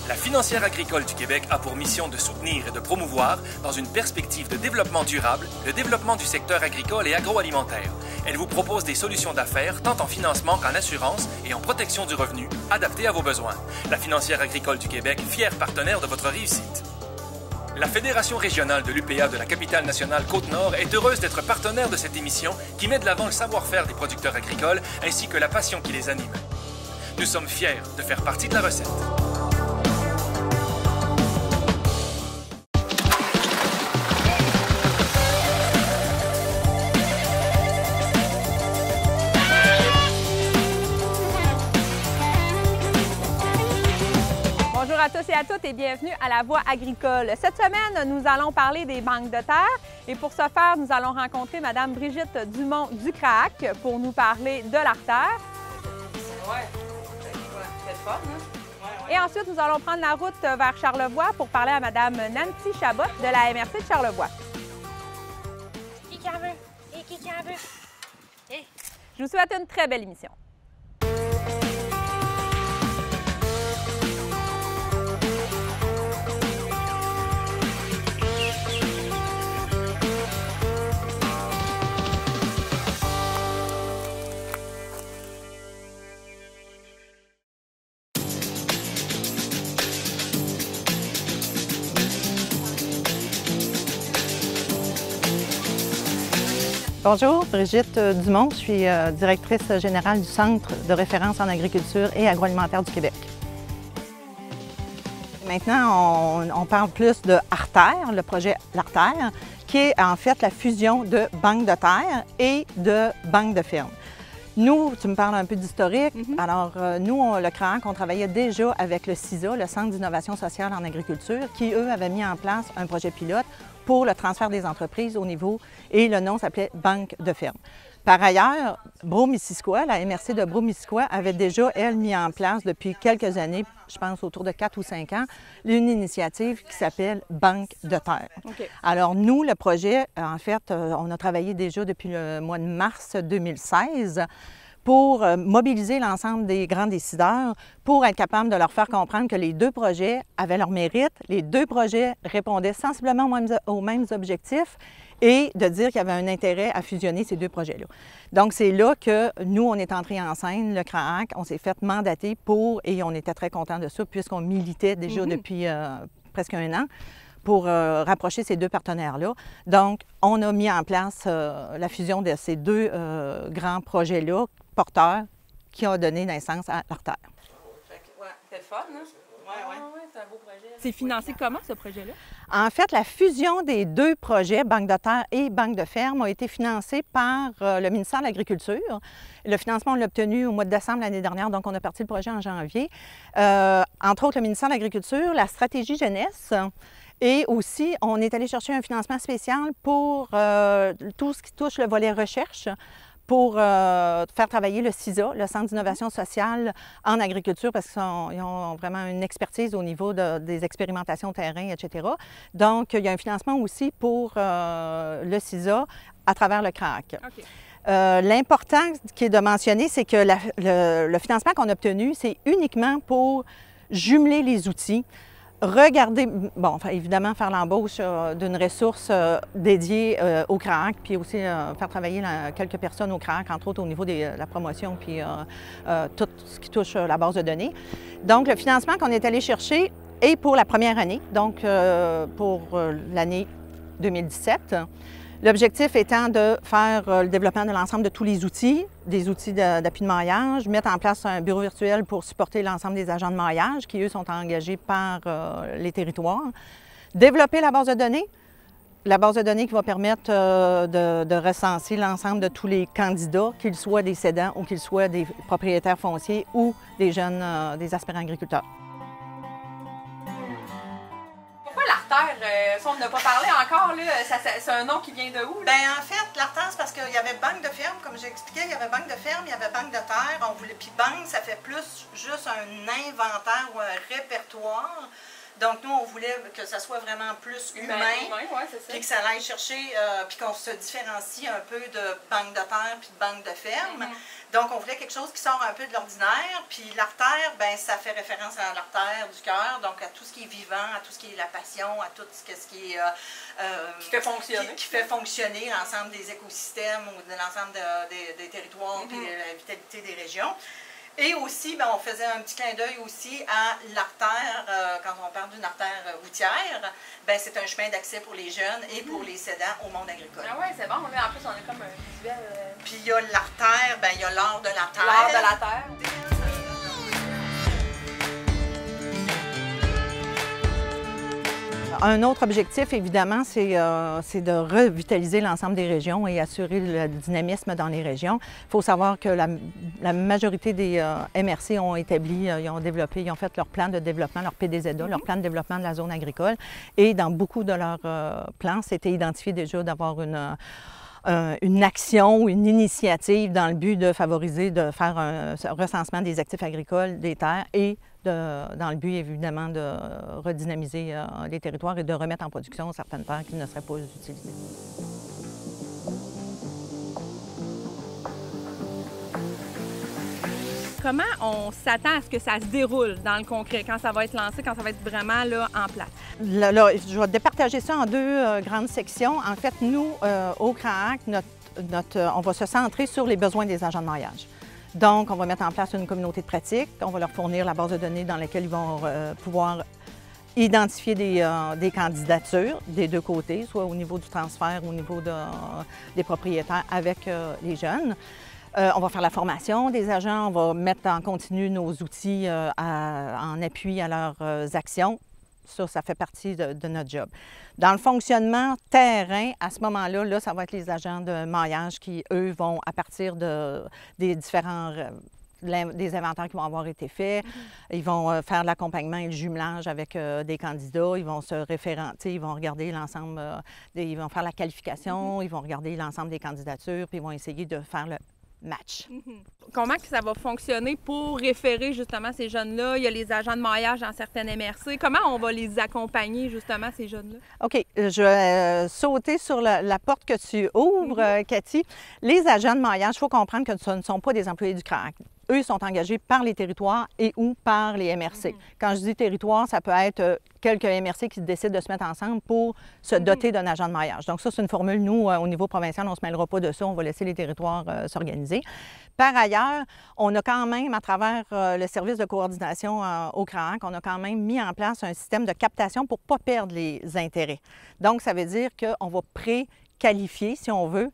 La Financière agricole du Québec a pour mission de soutenir et de promouvoir, dans une perspective de développement durable, le développement du secteur agricole et agroalimentaire. Elle vous propose des solutions d'affaires tant en financement qu'en assurance et en protection du revenu, adaptées à vos besoins. La Financière agricole du Québec, fier partenaire de votre réussite. La Fédération régionale de l'UPA de la capitale nationale Côte-Nord est heureuse d'être partenaire de cette émission qui met de l'avant le savoir-faire des producteurs agricoles ainsi que la passion qui les anime. Nous sommes fiers de faire partie de la recette. Bonjour à tous et à toutes et bienvenue à La Voix agricole. Cette semaine, nous allons parler des banques de terre et pour ce faire, nous allons rencontrer Mme Brigitte Dumont du CRAAC pour nous parler de l'artère. Ouais, c'est fun, hein? Et ensuite, nous allons prendre la route vers Charlevoix pour parler à Mme Nancy Chabot de la MRC de Charlevoix. Qui en veut? Et qui en veut? Hey. Je vous souhaite une très belle émission. Bonjour, Brigitte Dumont, je suis directrice générale du Centre de référence en agriculture et agroalimentaire du Québec. Maintenant, on parle plus de Artère, le projet l'Artère, qui est en fait la fusion de banques de terre et de banques de ferme. Nous, tu me parles un peu d'historique. Alors, nous, le CRAAC, on travaillait déjà avec le CISA, le Centre d'innovation sociale en agriculture, qui, eux, avaient mis en place un projet pilote pour le transfert des entreprises au niveau, et le nom s'appelait Banque de ferme. Par ailleurs, Brome-Missisquoi, la MRC de Brome-Missisquoi, avait déjà, elle, mis en place depuis quelques années, je pense autour de 4 ou 5 ans, une initiative qui s'appelle Banque de terre. Okay. Alors, nous, le projet, en fait, on a travaillé déjà depuis le mois de mars 2016 pour mobiliser l'ensemble des grands décideurs pour être capable de leur faire comprendre que les deux projets avaient leur mérite, les deux projets répondaient sensiblement aux mêmes objectifs et de dire qu'il y avait un intérêt à fusionner ces deux projets-là. Donc, c'est là que nous, on est entrés en scène, le CRAAC, on s'est fait mandater pour, et on était très contents de ça puisqu'on militait déjà depuis presque 1 an, pour rapprocher ces deux partenaires-là. Donc, on a mis en place la fusion de ces deux grands projets-là, porteurs, qui ont donné naissance à l'Artère. Ouais, c'est fun, hein? Ouais, c'est un beau projet. C'est financé comment, ce projet-là? En fait, la fusion des deux projets, Banque de terre et Banque de ferme, a été financée par le ministère de l'Agriculture. Le financement, on l'a obtenu au mois de décembre l'année dernière, donc on a parti le projet en janvier. Entre autres, le ministère de l'Agriculture, la stratégie jeunesse. Et aussi, on est allé chercher un financement spécial pour tout ce qui touche le volet recherche, pour faire travailler le CISA, le Centre d'innovation sociale en agriculture, parce qu'ils ont vraiment une expertise au niveau des expérimentations terrain, etc. Donc, il y a un financement aussi pour le CISA à travers le CRAAC. Okay. L'important qui est de mentionner, c'est que le financement qu'on a obtenu, c'est uniquement pour jumeler les outils. Regarder, bon, enfin, évidemment, faire l'embauche d'une ressource dédiée au CRAAC, puis aussi faire travailler quelques personnes au CRAAC, entre autres au niveau de la promotion, puis tout ce qui touche la base de données. Donc, le financement qu'on est allé chercher est pour la première année, donc pour l'année 2017. L'objectif étant de faire le développement de l'ensemble de tous les outils, des outils d'appui de maillage, mettre en place un bureau virtuel pour supporter l'ensemble des agents de maillage qui, eux, sont engagés par les territoires. Développer la base de données qui va permettre de recenser l'ensemble de tous les candidats, qu'ils soient des cédants ou qu'ils soient des propriétaires fonciers ou des jeunes, des aspirants agriculteurs. Ça, on n'a pas parlé encore, c'est un nom qui vient de où? Bien, en fait, l'Artère, c'est parce qu'il y avait banque de ferme, comme j'ai expliqué, il y avait banque de ferme, il y avait banque de terre, on voulait, puis banque, ça fait plus juste un inventaire ou un répertoire Donc, nous, on voulait que ça soit vraiment plus humain, ouais, c'est ça. puis que ça aille chercher, puis qu'on se différencie un peu de banque de terre puis de banque de ferme. Donc, on voulait quelque chose qui sort un peu de l'ordinaire. Puis l'artère, ben ça fait référence à l'artère du cœur, donc à tout ce qui est vivant, à tout ce qui est la passion, à tout ce qui est... qui fait fonctionner. Qui fait fonctionner l'ensemble des écosystèmes ou de l'ensemble des territoires et la vitalité des régions. Et aussi, ben, on faisait un petit clin d'œil aussi à l'artère, quand on parle d'une artère routière, ben, c'est un chemin d'accès pour les jeunes et pour les cédants au monde agricole. Ah oui, c'est bon. Là, en plus, on a comme un visuel... Puis il y a l'artère, ben, il y a l'art de la terre. L'art de la terre. Un autre objectif, évidemment, c'est de revitaliser l'ensemble des régions et assurer le dynamisme dans les régions. Il faut savoir que la majorité des MRC ont établi, ils ont fait leur plan de développement, leur PDZA, leur plan de développement de la zone agricole. Et dans beaucoup de leurs plans, c'était identifié déjà d'avoir une action ou une initiative dans le but de favoriser, de faire un recensement des actifs agricoles, des terres et dans le but, évidemment, de redynamiser les territoires et de remettre en production certaines terres qui ne seraient pas utilisées. Comment on s'attend à ce que ça se déroule dans le concret, quand ça va être lancé, quand ça va être vraiment là, en place? Là, je vais départager ça en deux grandes sections. En fait, nous, au CRAAC, on va se centrer sur les besoins des agents de maillage. Donc, on va mettre en place une communauté de pratique. On va leur fournir la base de données dans laquelle ils vont pouvoir identifier des candidatures des deux côtés, soit au niveau du transfert ou au niveau des propriétaires avec les jeunes. On va faire la formation des agents, on va mettre en continu nos outils en appui à leurs actions. Ça fait partie de notre job. Dans le fonctionnement terrain, à ce moment-là, ça va être les agents de maillage qui, eux, vont, à partir des différents des inventaires qui vont avoir été faits, ils vont faire l'accompagnement et le jumelage avec des candidats, ils vont se référencer, ils vont regarder l'ensemble, ils vont faire la qualification, ils vont regarder l'ensemble des candidatures, puis ils vont essayer de faire le match. Comment que ça va fonctionner pour référer justement ces jeunes-là? Il y a les agents de maillage dans certaines MRC. Comment on va les accompagner justement, ces jeunes-là? OK. Je vais sauter sur la porte que tu ouvres, Cathy. Les agents de maillage, il faut comprendre que ce ne sont pas des employés du CRAAC. Eux sont engagés par les territoires et ou par les MRC. Quand je dis territoire, ça peut être quelques MRC qui décident de se mettre ensemble pour se doter d'un agent de maillage. Donc ça, c'est une formule, nous, au niveau provincial, on ne se mêlera pas de ça, on va laisser les territoires s'organiser. Par ailleurs, on a quand même, à travers le service de coordination au CRAAC, on a quand même mis en place un système de captation pour ne pas perdre les intérêts. Donc, ça veut dire qu'on va pré-qualifier, si on veut,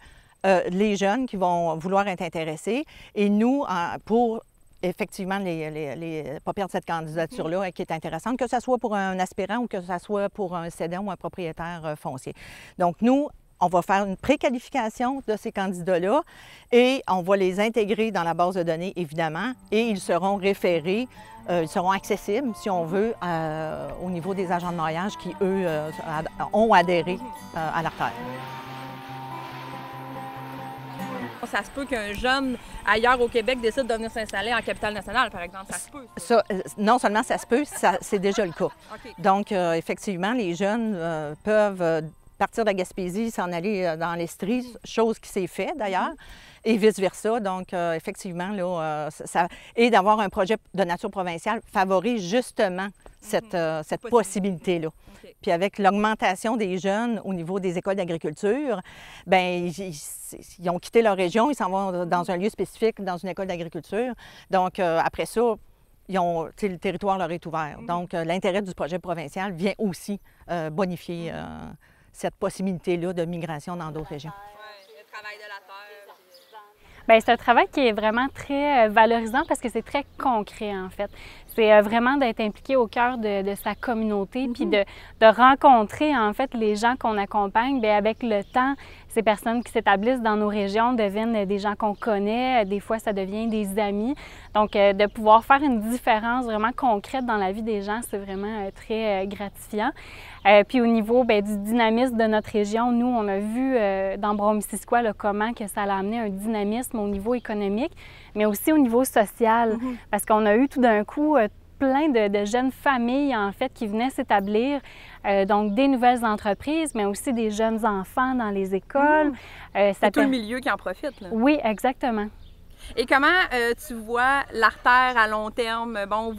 les jeunes qui vont vouloir être intéressés et nous, pour effectivement pas perdre cette candidature-là qui est intéressante, que ce soit pour un aspirant ou que ce soit pour un cédant ou un propriétaire foncier. Donc, nous, on va faire une préqualification de ces candidats-là et on va les intégrer dans la base de données, évidemment, et ils seront référés, ils seront accessibles, si on veut, au niveau des agents de maillage qui, eux, ont adhéré à l'artère. Ça se peut qu'un jeune ailleurs au Québec décide de venir s'installer en capitale nationale, par exemple. Ça se peut. Ça, non seulement ça se peut, c'est déjà le cas. Okay. Donc, effectivement, les jeunes peuvent partir de Gaspésie, s'en aller dans l'Estrie, chose qui s'est fait d'ailleurs, et vice-versa. Donc, effectivement, là, et d'avoir un projet de nature provinciale favorise justement cette possibilité-là. Okay. Puis avec l'augmentation des jeunes au niveau des écoles d'agriculture, bien, ils ont quitté leur région, ils s'en vont dans un lieu spécifique, dans une école d'agriculture. Donc, après ça, le territoire leur est ouvert. Donc, l'intérêt du projet provincial vient aussi bonifier cette possibilité-là de migration dans d'autres régions. Oui, le travail de la terre. Bien, c'est un travail qui est vraiment très valorisant parce que c'est très concret, en fait. C'est vraiment d'être impliqué au cœur de sa communauté, puis de rencontrer, en fait, les gens qu'on accompagne. Bien, avec le temps, ces personnes qui s'établissent dans nos régions deviennent des gens qu'on connaît. Des fois, ça devient des amis. Donc, de pouvoir faire une différence vraiment concrète dans la vie des gens, c'est vraiment très gratifiant. Puis au niveau du dynamisme de notre région, nous, on a vu dans Brome-Missisquoi comment que ça a amené un dynamisme au niveau économique, mais aussi au niveau social. Parce qu'on a eu tout d'un coup plein de jeunes familles, en fait, qui venaient s'établir. Donc, des nouvelles entreprises, mais aussi des jeunes enfants dans les écoles. C'est tout le milieu qui en profite, là. Oui, exactement. Et comment tu vois l'artère à long terme? Bon,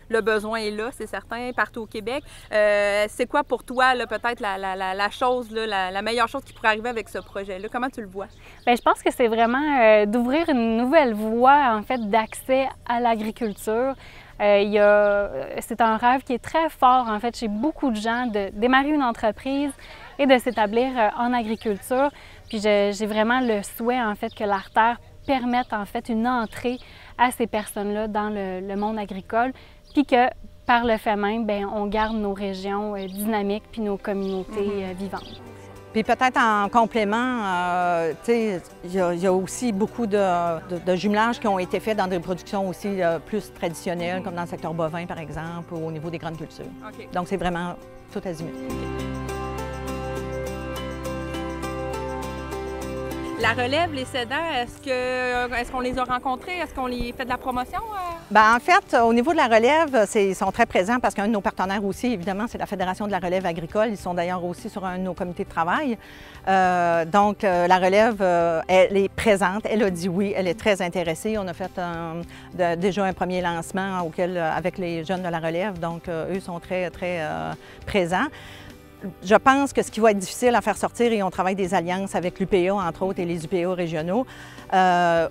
le besoin est là, c'est certain, partout au Québec. C'est quoi pour toi, peut-être, la chose, la meilleure chose qui pourrait arriver avec ce projet-là? Comment tu le vois? Bien, je pense que c'est vraiment d'ouvrir une nouvelle voie, en fait, d'accès à l'agriculture. C'est un rêve qui est très fort, en fait, chez beaucoup de gens, de démarrer une entreprise et de s'établir en agriculture. Puis j'ai vraiment le souhait, en fait, que l'artère permette, en fait, une entrée à ces personnes-là dans le monde agricole, puis que, par le fait même, bien, on garde nos régions dynamiques puis nos communautés vivantes. Puis peut-être en complément, il y a aussi beaucoup de jumelages qui ont été faits dans des productions aussi plus traditionnelles, comme dans le secteur bovin, par exemple, ou au niveau des grandes cultures. Okay. Donc, c'est vraiment tout azimut. La relève, les cédants, est-ce qu'on les a rencontrés? Est-ce qu'on les fait de la promotion? Bien, en fait, au niveau de la relève, ils sont très présents parce qu'un de nos partenaires aussi, évidemment, c'est la Fédération de la relève agricole. Ils sont d'ailleurs aussi sur un de nos comités de travail. Donc, la relève, elle est présente. Elle a dit oui. Elle est très intéressée. On a fait déjà un premier lancement avec les jeunes de la relève. Donc, eux sont très, très présents. Je pense que ce qui va être difficile à faire sortir, et on travaille des alliances avec l'UPA, entre autres, et les UPA régionaux,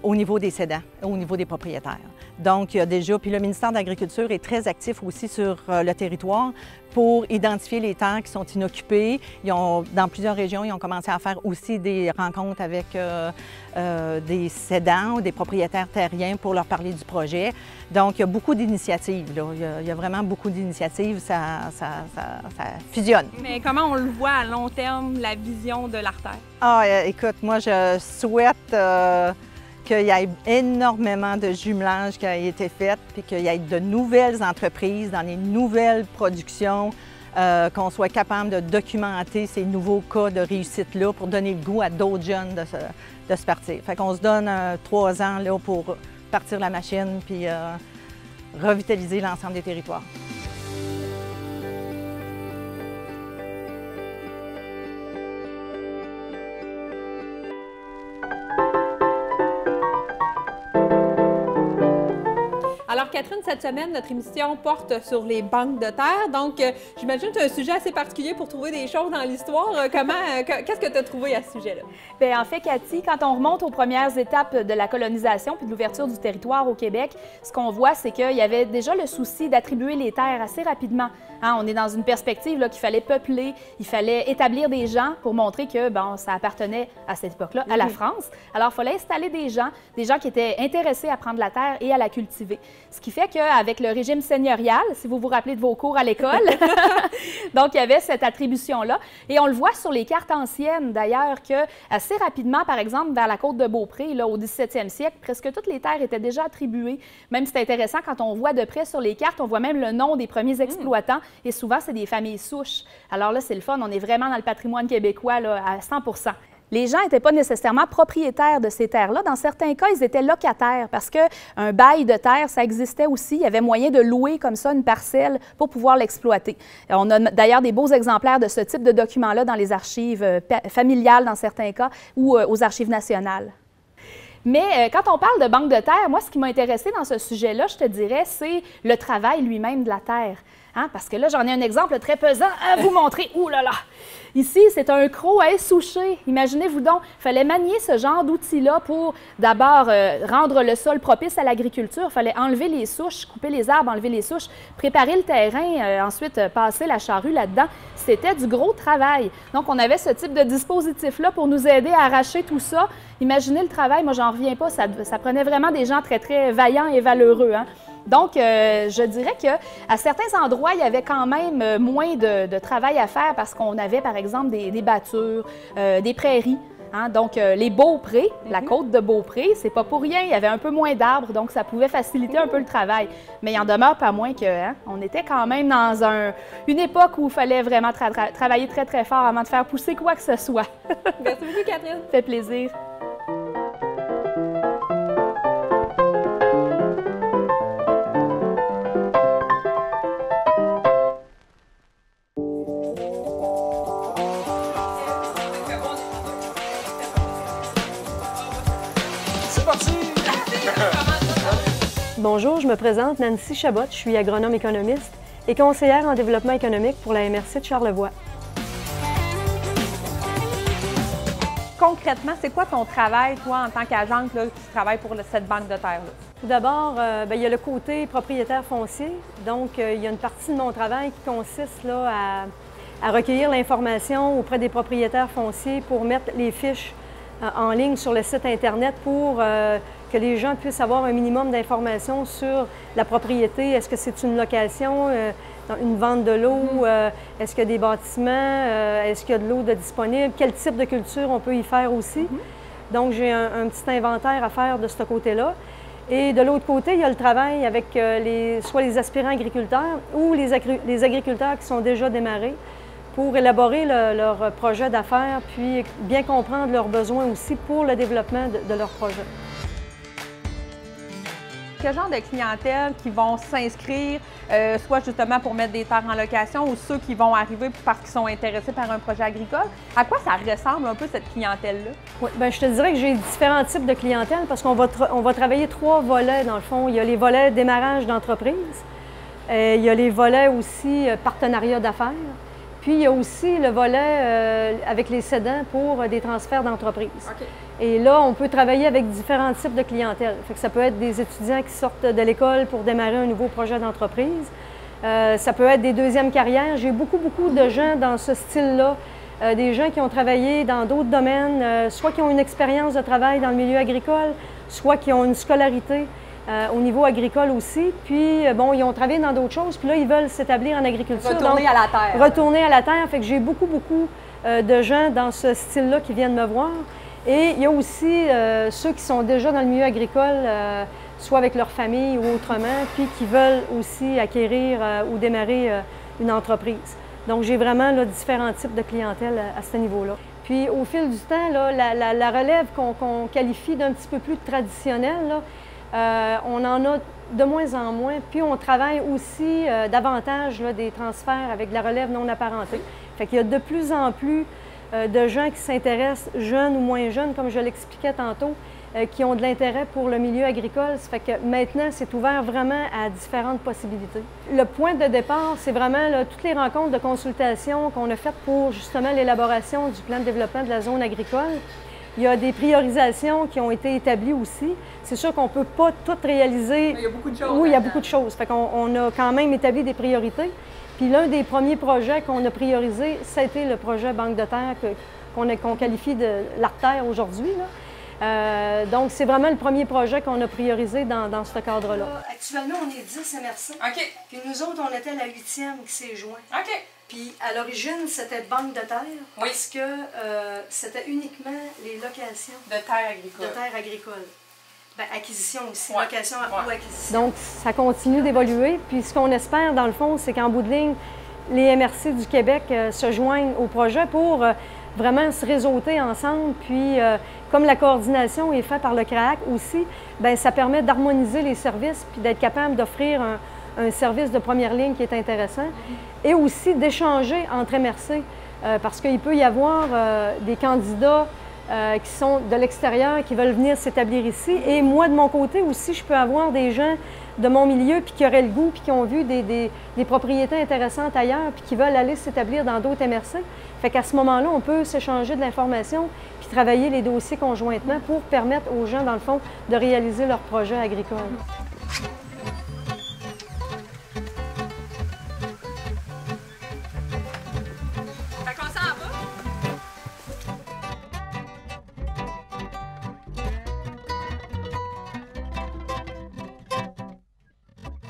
au niveau des cédants, au niveau des propriétaires. Donc, il y a déjà, puis le ministère de l'Agriculture est très actif aussi sur le territoire pour identifier les terres qui sont inoccupées. Dans plusieurs régions, ils ont commencé à faire aussi des rencontres avec des cédants ou des propriétaires terriens pour leur parler du projet. Donc, il y a beaucoup d'initiatives, là. Il y a vraiment beaucoup d'initiatives, ça fusionne. Mais comment on le voit à long terme, la vision de l'artère? Ah, écoute, moi, je souhaite qu'il y ait énormément de jumelages qui aient été faits, puis qu'il y ait de nouvelles entreprises dans les nouvelles productions, qu'on soit capable de documenter ces nouveaux cas de réussite-là pour donner le goût à d'autres jeunes de se partir. Fait qu'on se donne 3 ans là, pour partir la machine puis revitaliser l'ensemble des territoires. Alors, Catherine, cette semaine, notre émission porte sur les banques de terre. Donc, j'imagine que tu as un sujet assez particulier pour trouver des choses dans l'histoire. Qu'est-ce que tu as trouvé à ce sujet-là? Bien, en fait, Cathy, quand on remonte aux premières étapes de la colonisation puis de l'ouverture du territoire au Québec, ce qu'on voit, c'est qu'il y avait déjà le souci d'attribuer les terres assez rapidement. Hein, on est dans une perspective qu'il fallait peupler, il fallait établir des gens pour montrer que bon, ça appartenait à cette époque-là à la France. Alors, il fallait installer des gens qui étaient intéressés à prendre la terre et à la cultiver. Ce qui fait qu'avec le régime seigneurial, si vous vous rappelez de vos cours à l'école, donc il y avait cette attribution-là. Et on le voit sur les cartes anciennes, d'ailleurs, que assez rapidement, par exemple, vers la côte de Beaupré, là, au 17e siècle, presque toutes les terres étaient déjà attribuées. Même c'est intéressant, quand on voit de près sur les cartes, on voit même le nom des premiers exploitants. Et souvent, c'est des familles souches. Alors là, c'est le fun. On est vraiment dans le patrimoine québécois là, à 100 %. Les gens n'étaient pas nécessairement propriétaires de ces terres-là. Dans certains cas, ils étaient locataires parce qu'un bail de terre, ça existait aussi. Il y avait moyen de louer comme ça une parcelle pour pouvoir l'exploiter. On a d'ailleurs des beaux exemplaires de ce type de documents-là dans les archives familiales, dans certains cas, ou aux archives nationales. Mais quand on parle de banque de terre, moi, ce qui m'a intéressé dans ce sujet-là, je te dirais, c'est le travail lui-même de la terre. Hein? Parce que là, j'en ai un exemple très pesant à vous montrer. Ouh là là! Ici, c'est un croc à essoucher. Imaginez-vous donc, il fallait manier ce genre d'outils-là pour d'abord rendre le sol propice à l'agriculture. Il fallait enlever les souches, couper les arbres, enlever les souches, préparer le terrain, ensuite passer la charrue là-dedans. C'était du gros travail. Donc, on avait ce type de dispositif-là pour nous aider à arracher tout ça. Imaginez le travail, moi, j'en reviens pas. Ça prenait vraiment des gens très, très vaillants et valeureux. Hein? Donc, je dirais qu'à certains endroits, il y avait quand même moins de travail à faire parce qu'on avait, par exemple, des battures, des prairies. Hein? Donc, les Beaupré, la côte de Beaupré, c'est pas pour rien. Il y avait un peu moins d'arbres, donc ça pouvait faciliter un peu le travail. Mais il en demeure pas moins qu'on était quand même dans une époque où il fallait vraiment travailler très, très fort avant de faire pousser quoi que ce soit. Merci beaucoup, Catherine. Ça fait plaisir. Bonjour, je me présente Nancy Chabot, je suis agronome économiste et conseillère en développement économique pour la MRC de Charlevoix. Concrètement, c'est quoi ton travail, toi, en tant qu'agente qui travaille pour cette banque de terre-là? Tout d'abord, il y a le côté propriétaire foncier. Donc, il y a une partie de mon travail qui consiste là, à recueillir l'information auprès des propriétaires fonciers pour mettre les fiches en ligne sur le site Internet pour que les gens puissent avoir un minimum d'informations sur la propriété. Est-ce que c'est une location, une vente de l'eau? Est-ce qu'il y a des bâtiments? Est-ce qu'il y a de l'eau disponible? Quel type de culture on peut y faire aussi? Donc, j'ai un petit inventaire à faire de ce côté-là. Et de l'autre côté, il y a le travail avec soit les aspirants agriculteurs ou les agriculteurs qui sont déjà démarrés pour élaborer leur projet d'affaires, puis bien comprendre leurs besoins aussi pour le développement de leur projet. Quel genre de clientèle qui vont s'inscrire, soit justement pour mettre des terres en location ou ceux qui vont arriver parce qu'ils sont intéressés par un projet agricole? À quoi ça ressemble un peu cette clientèle-là? Oui, bien, je te dirais que j'ai différents types de clientèle parce qu'on va travailler 3 volets dans le fond. Il y a les volets démarrage d'entreprise, il y a les volets aussi partenariat d'affaires, puis il y a aussi le volet avec les cédants pour des transferts d'entreprise. Okay. Et là, on peut travailler avec différents types de clientèle. Fait que ça peut être des étudiants qui sortent de l'école pour démarrer un nouveau projet d'entreprise. Ça peut être des deuxièmes carrières. J'ai beaucoup de gens dans ce style-là. Des gens qui ont travaillé dans d'autres domaines, soit qui ont une expérience de travail dans le milieu agricole, soit qui ont une scolarité au niveau agricole aussi. Puis, bon, ils ont travaillé dans d'autres choses, puis là, ils veulent s'établir en agriculture. Retourner à la terre. Retourner à la terre. Fait que j'ai beaucoup de gens dans ce style-là qui viennent me voir. Et il y a aussi ceux qui sont déjà dans le milieu agricole, soit avec leur famille ou autrement, puis qui veulent aussi acquérir ou démarrer une entreprise. Donc, j'ai vraiment là, différents types de clientèle à ce niveau-là. Puis, au fil du temps, là, la relève qu'on qualifie d'un petit peu plus traditionnelle, là, on en a de moins en moins. Puis, on travaille aussi davantage là, des transferts avec de la relève non apparentée. Fait qu'il y a de plus en plus de gens qui s'intéressent, jeunes ou moins jeunes, comme je l'expliquais tantôt, qui ont de l'intérêt pour le milieu agricole. Ça fait que maintenant, c'est ouvert vraiment à différentes possibilités. Le point de départ, c'est vraiment là, toutes les rencontres de consultation qu'on a faites pour justement l'élaboration du plan de développement de la zone agricole. Il y a des priorisations qui ont été établies aussi. C'est sûr qu'on ne peut pas tout réaliser. Mais il y a beaucoup de choses. Oui, il y a beaucoup de choses. Fait qu'on a quand même établi des priorités. Puis l'un des premiers projets qu'on a priorisé, ça a été le projet Banque de terre qu'on qualifie de l'artère aujourd'hui. Donc, c'est vraiment le premier projet qu'on a priorisé dans ce cadre-là. Actuellement, on est 10 MRC. OK. Puis nous autres, on était la 8e qui s'est joint. OK. Puis à l'origine, c'était Banque de terre parce que c'était uniquement les locations de terres agricoles. De terres agricoles. Bien, acquisition aussi, ouais. Location ou acquisition. Donc, ça continue d'évoluer. Puis ce qu'on espère, dans le fond, c'est qu'en bout de ligne, les MRC du Québec se joignent au projet pour vraiment se réseauter ensemble. Puis, comme la coordination est faite par le CRAAC aussi, bien, ça permet d'harmoniser les services puis d'être capable d'offrir un service de première ligne qui est intéressant. Et aussi d'échanger entre MRC, parce qu'il peut y avoir des candidats qui sont de l'extérieur, qui veulent venir s'établir ici. Et moi, de mon côté aussi, je peux avoir des gens de mon milieu puis qui auraient le goût puis qui ont vu des propriétés intéressantes ailleurs puis qui veulent aller s'établir dans d'autres MRC. Fait qu'à ce moment-là, on peut s'échanger de l'information puis travailler les dossiers conjointement pour permettre aux gens, dans le fond, de réaliser leur projet agricole.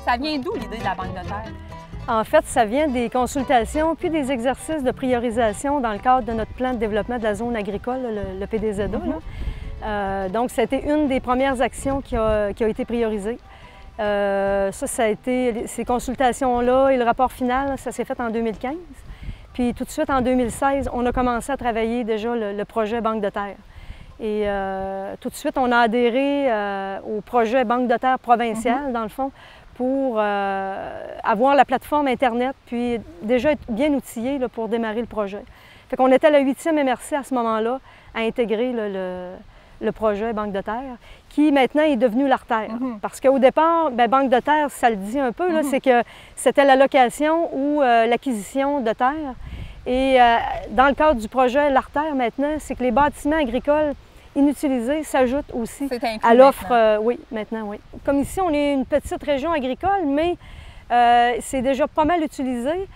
Ça vient d'où l'idée de la banque de terre? En fait, ça vient des consultations puis des exercices de priorisation dans le cadre de notre plan de développement de la zone agricole, le PDZA. Donc, ça a été une des premières actions qui a été priorisée. Ça a été ces consultations-là et le rapport final, ça s'est fait en 2015. Puis tout de suite, en 2016, on a commencé à travailler déjà le projet Banque de terre. Et tout de suite, on a adhéré au projet Banque de terre provinciale, dans le fond, pour avoir la plateforme Internet, puis déjà être bien outillé là, pour démarrer le projet. Fait qu'on était la 8e MRC à ce moment-là à intégrer le le projet Banque de terre, qui maintenant est devenu l'artère. Parce qu'au départ, bien, Banque de terre, ça le dit un peu, là, c'est que c'était la location ou l'acquisition de terre. Et dans le cadre du projet l'artère maintenant, c'est que les bâtiments agricoles inutilisés s'ajoutent aussi à l'offre. Oui, maintenant, oui. Comme ici, on est une petite région agricole, mais c'est déjà pas mal utilisé.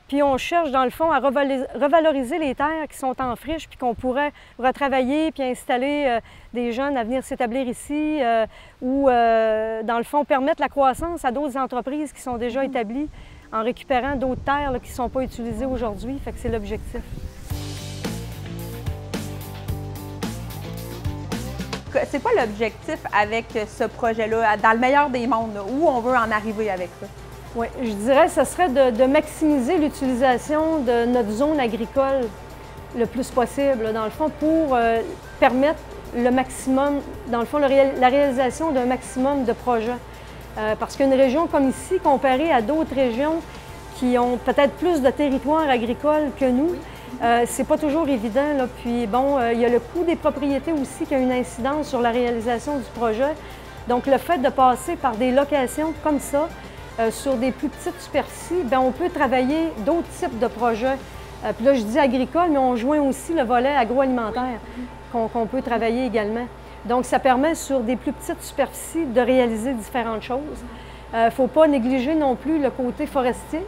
Puis on cherche, dans le fond, à revaloriser les terres qui sont en friche, puis qu'on pourrait retravailler, puis installer des jeunes à venir s'établir ici, ou, dans le fond, permettre la croissance à d'autres entreprises qui sont déjà établies en récupérant d'autres terres là, qui ne sont pas utilisées aujourd'hui. Fait que c'est l'objectif. C'est quoi l'objectif avec ce projet-là, dans le meilleur des mondes, là, où on veut en arriver avec ça? Oui, je dirais que ce serait de maximiser l'utilisation de notre zone agricole le plus possible, là, dans le fond, pour permettre le maximum, dans le fond, la réalisation d'un maximum de projets. Parce qu'une région comme ici, comparée à d'autres régions qui ont peut-être plus de territoire agricole que nous, c'est pas toujours évident, là. Puis bon, il y a le coût des propriétés aussi qui a une incidence sur la réalisation du projet. Donc le fait de passer par des locations comme ça, sur des plus petites superficies, bien, on peut travailler d'autres types de projets. Puis là, je dis agricole, mais on joint aussi le volet agroalimentaire qu'on peut travailler également. Donc, ça permet sur des plus petites superficies de réaliser différentes choses. Il ne faut pas négliger non plus le côté forestier.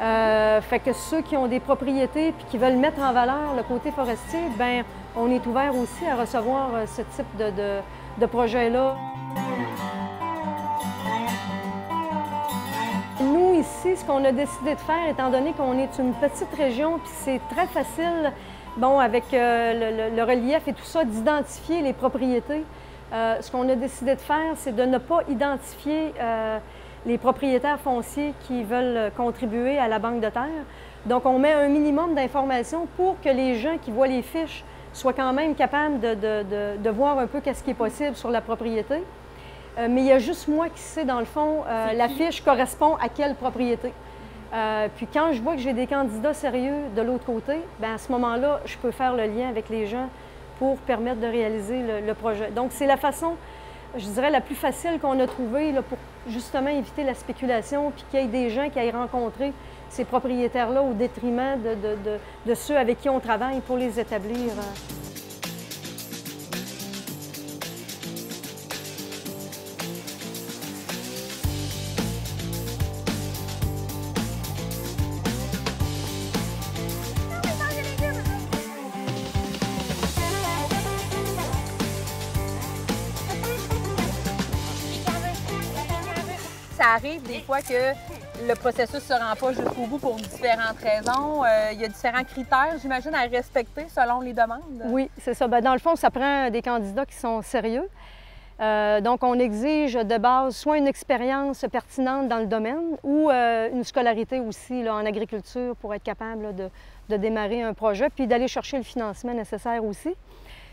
Fait que ceux qui ont des propriétés puis qui veulent mettre en valeur le côté forestier, bien, on est ouvert aussi à recevoir ce type de projet-là. Nous, ici, ce qu'on a décidé de faire, étant donné qu'on est une petite région, puis c'est très facile, bon, avec le relief et tout ça, d'identifier les propriétés. Ce qu'on a décidé de faire, c'est de ne pas identifier les propriétaires fonciers qui veulent contribuer à la Banque de terre. Donc, on met un minimum d'informations pour que les gens qui voient les fiches soient quand même capables de voir un peu qu'est-ce qui est possible sur la propriété. Mais il y a juste moi qui sais, dans le fond, la fiche correspond à quelle propriété. Puis quand je vois que j'ai des candidats sérieux de l'autre côté, bien à ce moment-là, je peux faire le lien avec les gens pour permettre de réaliser le projet. Donc, c'est la façon, je dirais, la plus facile qu'on a trouvée là, pour justement éviter la spéculation, puis qu'il y ait des gens qui aillent rencontrer ces propriétaires-là au détriment de ceux avec qui on travaille pour les établir. Ça arrive des fois que le processus ne se rend pas jusqu'au bout pour différentes raisons. Il y a différents critères, j'imagine, à respecter selon les demandes. Oui, c'est ça. Bien, dans le fond, ça prend des candidats qui sont sérieux. Donc, on exige de base soit une expérience pertinente dans le domaine ou une scolarité aussi là, en agriculture pour être capable là, de démarrer un projet, puis d'aller chercher le financement nécessaire aussi.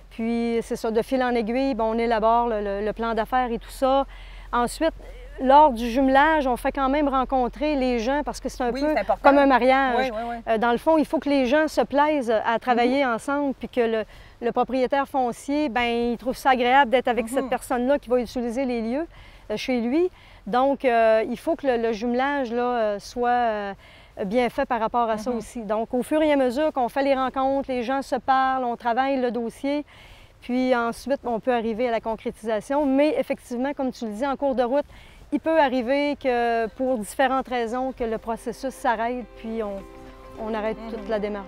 Puis, c'est ça, de fil en aiguille, bien, on élabore le plan d'affaires et tout ça. Ensuite, lors du jumelage, on fait quand même rencontrer les gens parce que c'est un peu comme un mariage. Oui. Dans le fond, il faut que les gens se plaisent à travailler ensemble puis que le propriétaire foncier, bien, il trouve ça agréable d'être avec cette personne-là qui va utiliser les lieux chez lui. Donc, il faut que le jumelage là, soit bien fait par rapport à ça aussi. Donc, au fur et à mesure qu'on fait les rencontres, les gens se parlent, on travaille le dossier, puis ensuite, on peut arriver à la concrétisation. Mais effectivement, comme tu le dis, en cours de route, il peut arriver que, pour différentes raisons, que le processus s'arrête, puis on arrête toute la démarche.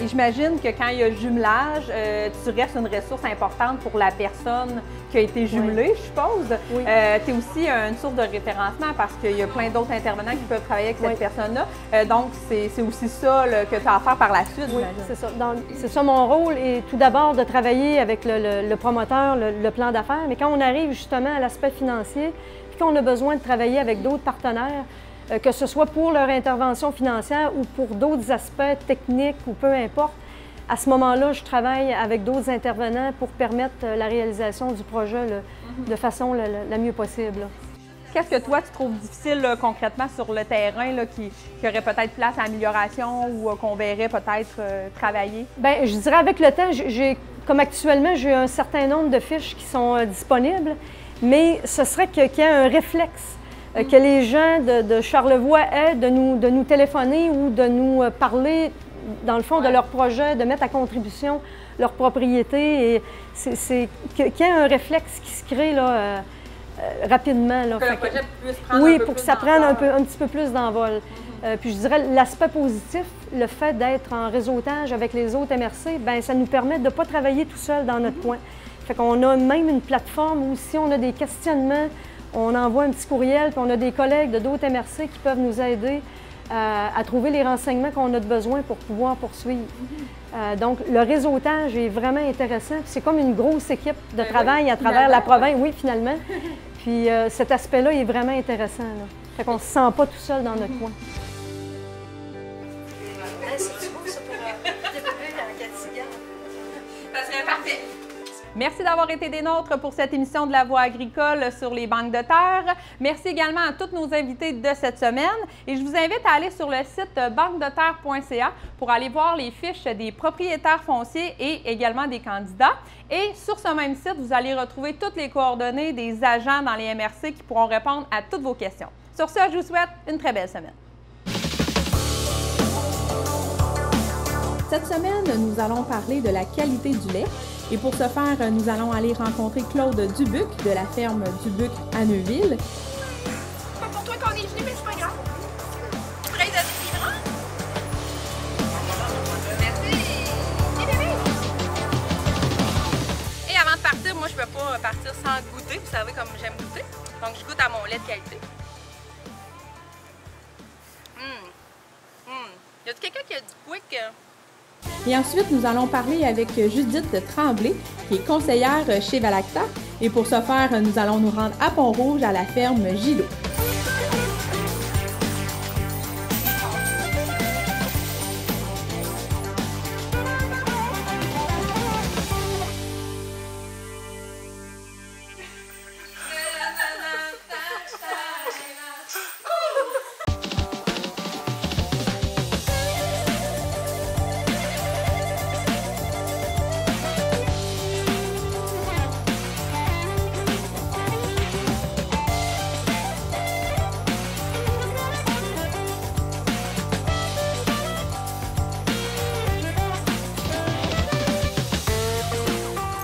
Et j'imagine que quand il y a jumelage, tu restes une ressource importante pour la personne qui a été jumelée, je suppose. Oui. Tu es aussi une source de référencement parce qu'il y a plein d'autres intervenants qui peuvent travailler avec cette personne-là. Donc, c'est aussi ça là, que tu as à faire par la suite, oui, c'est ça. C'est ça mon rôle, et tout d'abord de travailler avec le promoteur, le plan d'affaires. Mais quand on arrive justement à l'aspect financier, puis qu'on a besoin de travailler avec d'autres partenaires, que ce soit pour leur intervention financière ou pour d'autres aspects techniques ou peu importe, à ce moment-là, je travaille avec d'autres intervenants pour permettre la réalisation du projet de façon la mieux possible. Qu'est-ce que toi, tu trouves difficile là, concrètement sur le terrain là, qui aurait peut-être place à amélioration ou qu'on verrait peut-être travailler? Bien, je dirais avec le temps, comme actuellement, j'ai un certain nombre de fiches qui sont disponibles, mais ce serait qu'il y ait un réflexe, que les gens de Charlevoix aient de nous téléphoner ou de nous parler, dans le fond, de leur projet, de mettre à contribution leur propriété. Et c'est qu'il y ait un réflexe qui se crée là, rapidement. Là. Que le projet puisse prendre oui, un peu pour que plus ça prenne un d'ampleur. petit peu plus d'envol. Puis je dirais l'aspect positif, le fait d'être en réseautage avec les autres MRC, bien, ça nous permet de ne pas travailler tout seul dans notre coin. Fait qu'on a même une plateforme où si on a des questionnements, on envoie un petit courriel, puis on a des collègues de d'autres MRC qui peuvent nous aider à trouver les renseignements qu'on a besoin pour pouvoir poursuivre. Donc, le réseautage est vraiment intéressant. C'est comme une grosse équipe de travail à travers la province, oui, finalement. Puis cet aspect-là est vraiment intéressant. Là. Fait qu'on ne se sent pas tout seul dans notre coin. Ça serait parfait. Merci d'avoir été des nôtres pour cette émission de La Voix agricole sur les banques de terre. Merci également à tous nos invités de cette semaine. Et je vous invite à aller sur le site banquedeterre.ca pour aller voir les fiches des propriétaires fonciers et également des candidats. Et sur ce même site, vous allez retrouver toutes les coordonnées des agents dans les MRC qui pourront répondre à toutes vos questions. Sur ce, je vous souhaite une très belle semaine. Cette semaine, nous allons parler de la qualité du lait. Et pour ce faire, nous allons aller rencontrer Claude Dubuc de la ferme Dubuc à Neuville. C'est pas pour toi qu'on est venu, mais c'est pas grave. Tu pourrais donner des grands? Merci! Et bébé! Et avant de partir, moi, je ne peux pas partir sans goûter. Vous savez comme j'aime goûter. Donc, je goûte à mon lait de qualité. Y a-t-il quelqu'un qui a du quick? Et ensuite, nous allons parler avec Judith Tremblay, qui est conseillère chez Valacta. Et pour ce faire, nous allons nous rendre à Pont-Rouge, à la ferme Gillot.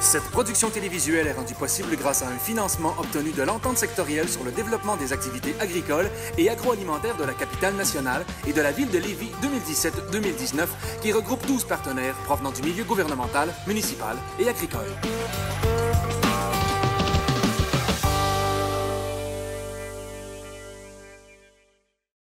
Cette production télévisuelle est rendue possible grâce à un financement obtenu de l'entente sectorielle sur le développement des activités agricoles et agroalimentaires de la capitale nationale et de la ville de Lévis 2017-2019, qui regroupe 12 partenaires provenant du milieu gouvernemental, municipal et agricole.